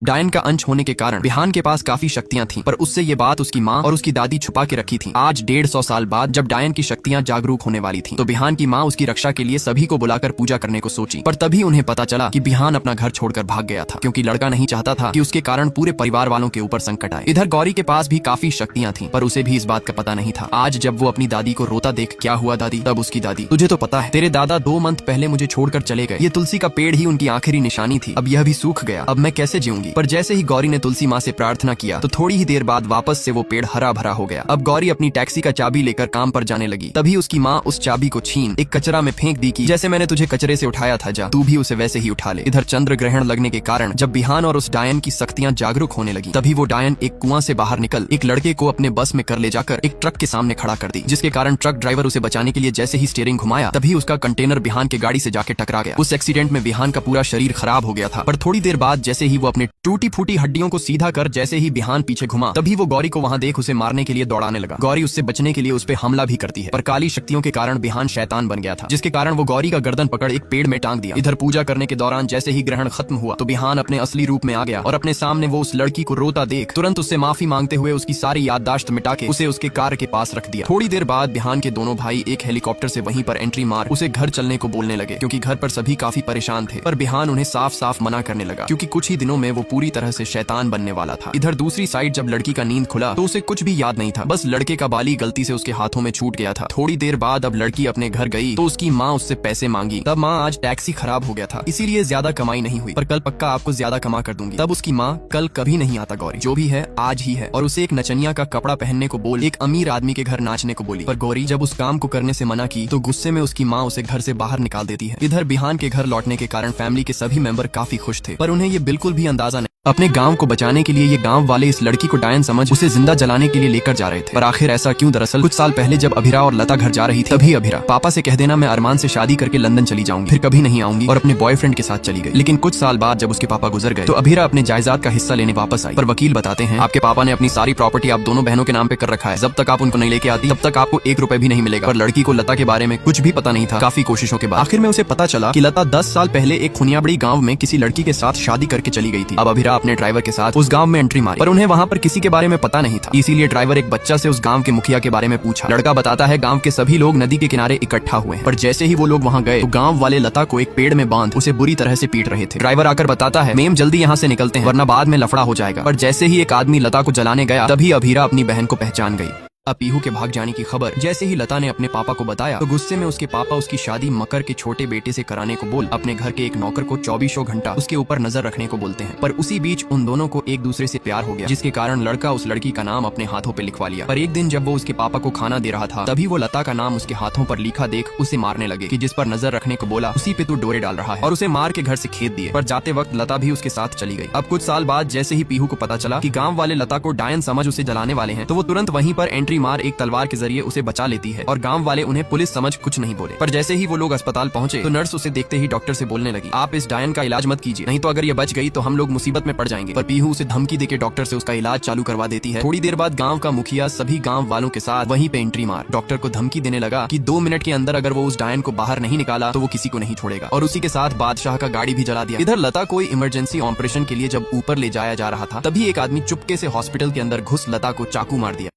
डायन का अंश होने के कारण बिहान के पास काफी शक्तियां थीं, पर उससे ये बात उसकी माँ और उसकी दादी छुपा के रखी थी। आज 150 साल बाद जब डायन की शक्तियां जागरूक होने वाली थीं, तो बिहान की माँ उसकी रक्षा के लिए सभी को बुलाकर पूजा करने को सोची। पर तभी उन्हें पता चला कि बिहान अपना घर छोड़कर भाग गया था, क्योंकि लड़का नहीं चाहता था कि उसके कारण पूरे परिवार वालों के ऊपर संकट आए। इधर गौरी के पास भी काफी शक्तियां थीं, पर उसे भी इस बात का पता नहीं था। आज जब वो अपनी दादी को रोता देख क्या हुआ दादी, तब उसकी दादी, तुझे तो पता है तेरे दादा 2 मंथ पहले मुझे छोड़कर चले गए। ये तुलसी का पेड़ ही उनकी आखिरी निशानी थी, अब यह भी सूख गया, अब मैं कैसे जीऊंगी। पर जैसे ही गौरी ने तुलसी माँ से प्रार्थना किया तो थोड़ी ही देर बाद वापस से वो पेड़ हरा भरा हो गया। अब गौरी अपनी टैक्सी का चाबी लेकर काम पर जाने लगी। तभी उसकी माँ उस चाबी को छीन एक कचरा में फेंक दी कि जैसे मैंने तुझे कचरे से उठाया था, जा तू भी उसे वैसे ही उठा ले। इधर चंद्र ग्रहण लगने के कारण जब बिहान और उस डायन की शक्तियां जागरूक होने लगी, तभी वो डायन एक कुआं से बाहर निकल एक लड़के को अपने बस में कर ले जाकर एक ट्रक के सामने खड़ा कर दी, जिसके कारण ट्रक ड्राइवर उसे बचाने के लिए जैसे ही स्टीयरिंग घुमाया, तभी उसका कंटेनर बिहान के गाड़ी से जाके टकरा गया। उस एक्सीडेंट में बिहान का पूरा शरीर खराब हो गया था, पर थोड़ी देर बाद जैसे ही वो अपने टूटी फूटी हड्डियों को सीधा कर जैसे ही बिहान पीछे घुमा, तभी वो गौरी को वहां देख उसे मारने के लिए दौड़ाने लगा। गौरी उससे बचने के लिए उस पे हमला भी करती है, पर काली शक्तियों के कारण बिहान शैतान बन गया था, जिसके कारण वो गौरी का गर्दन पकड़ एक पेड़ में टांग दिया। इधर पूजा करने के दौरान जैसे ही ग्रहण खत्म हुआ तो बिहान अपने असली रूप में आ गया और अपने सामने वो उस लड़की को रोता देख तुरंत उससे माफी मांगते हुए उसकी सारी याददाश्त मिटा के उसे उसके कार के पास रख दिया। थोड़ी देर बाद बिहान के दोनों भाई एक हेलीकॉप्टर से वहीं पर एंट्री मार उसे घर चलने को बोलने लगे, क्योंकि घर पर सभी काफी परेशान थे। पर बिहान उन्हें साफ साफ मना करने लगा, क्योंकि कुछ ही दिनों में वो पूरी तरह से शैतान बनने वाला था। इधर दूसरी साइड जब लड़की का नींद खुला तो उसे कुछ भी याद नहीं था, बस लड़के का बाली गलती से उसके हाथों में छूट गया था। थोड़ी देर बाद अब लड़की अपने घर गई तो उसकी माँ उससे पैसे मांगी। तब माँ, आज टैक्सी खराब हो गया था इसीलिए ज्यादा कमाई नहीं हुई, पर कल पक्का आपको ज्यादा कमा कर दूंगी। तब उसकी माँ, कल कभी नहीं आता गौरी, जो भी है आज ही है, और उसे एक नचनिया का कपड़ा पहनने को बोल एक अमीर आदमी के घर नाचने को बोली। पर गौरी जब उस काम को करने से मना की तो गुस्से में उसकी माँ उसे घर से बाहर निकाल देती है। इधर बिहान के घर लौटने के कारण फैमिली के सभी मेंबर काफी खुश थे, पर उन्हें ये बिल्कुल भी अंदाजा नहीं। अपने गांव को बचाने के लिए ये गांव वाले इस लड़की को डायन समझ उसे जिंदा जलाने के लिए लेकर जा रहे थे। पर आखिर ऐसा क्यों? दरअसल कुछ साल पहले जब अभिरा और लता घर जा रही थी, तभी अभिरा, पापा से कह देना मैं अरमान से शादी करके लंदन चली जाऊंगी, फिर कभी नहीं आऊंगी, और अपने बॉयफ्रेंड के साथ चली गई। लेकिन कुछ साल बाद जब उसके पापा गुजर गए तो अभिरा अपने जायदाद का हिस्सा लेने वापस आई। पर वकील बताते हैं आपके पापा ने अपनी सारी प्रॉपर्टी आप दोनों बहनों के नाम पे कर रखा है, जब तक आप उनको नहीं लेके आती तब तक आपको 1 रुपए भी नहीं मिलेगा। पर लड़की को लता के बारे में कुछ भी पता नहीं था। काफी कोशिशों के बाद आखिर में उसे पता चला कि लता 10 साल पहले एक खुनियाबड़ी गाँव में किसी लड़की के साथ शादी करके चली गई थी। अब अभिरा अपने ड्राइवर के साथ उस गांव में एंट्री मारी, पर उन्हें वहां पर किसी के बारे में पता नहीं था, इसीलिए ड्राइवर एक बच्चा से उस गांव के मुखिया के बारे में पूछा। लड़का बताता है गांव के सभी लोग नदी के किनारे इकट्ठा हुए हैं, पर जैसे ही वो लोग वहां गए तो गांव वाले लता को एक पेड़ में बांध उसे बुरी तरह से पीट रहे थे। ड्राइवर आकर बताता है मेम जल्दी यहाँ से निकलते हैं, वरना बाद में लफड़ा हो जाएगा। पर जैसे ही एक आदमी लता को जलाने गया तभी अभीरा अपनी बहन को पहचान गई। अब पीहू के भाग जाने की खबर जैसे ही लता ने अपने पापा को बताया तो गुस्से में उसके पापा उसकी शादी मकर के छोटे बेटे से कराने को बोल अपने घर के एक नौकर को 24 घंटा उसके ऊपर नजर रखने को बोलते हैं। पर उसी बीच उन दोनों को एक दूसरे से प्यार हो गया, जिसके कारण लड़का उस लड़की का नाम अपने हाथों पे लिखवा लिया। पर एक दिन जब वो उसके पापा को खाना दे रहा था तभी वो लता का नाम उसके हाथों पर लिखा देख उसे मारने लगे कि जिस पर नजर रखने को बोला उसी पे तू डोरे डाल रहा है, और उसे मार के घर से खेद दिए। पर जाते वक्त लता भी उसके साथ चली गई। अब कुछ साल बाद जैसे ही पीहू को पता चला कि गाँव वाले लता को डायन समझ उसे जलाने वाले हैं, तो वो तुरंत वहीं पर एंट्री मार एक तलवार जरिए उसे बचा लेती है, और गांव वाले उन्हें पुलिस समझ कुछ नहीं बोले। पर जैसे ही वो लोग अस्पताल पहुंचे तो नर्स उसे देखते ही डॉक्टर से बोलने लगी आप इस डायन का इलाज मत कीजिए, नहीं तो अगर ये बच गई तो हम लोग मुसीबत में पड़ जाएंगे। पर पीहू उसे धमकी देके डॉक्टर से उसका इलाज चालू करवा देती है। थोड़ी देर बाद गाँव का मुखिया सभी गाँव वालों के साथ वहीं पे एंट्री मार डॉक्टर को धमकी देने लगा कि 2 मिनट के अंदर अगर वो उस डायन को बाहर नहीं निकाला तो वो किसी को नहीं छोड़ेगा, और उसी के साथ बादशाह का गाड़ी भी जला दिया। इधर लता कोई इमरजेंसी ऑपरेशन के लिए जब ऊपर ले जाया जा रहा था तभी एक आदमी चुपके से हॉस्पिटल के अंदर घुस लता को चाकू मार दिया।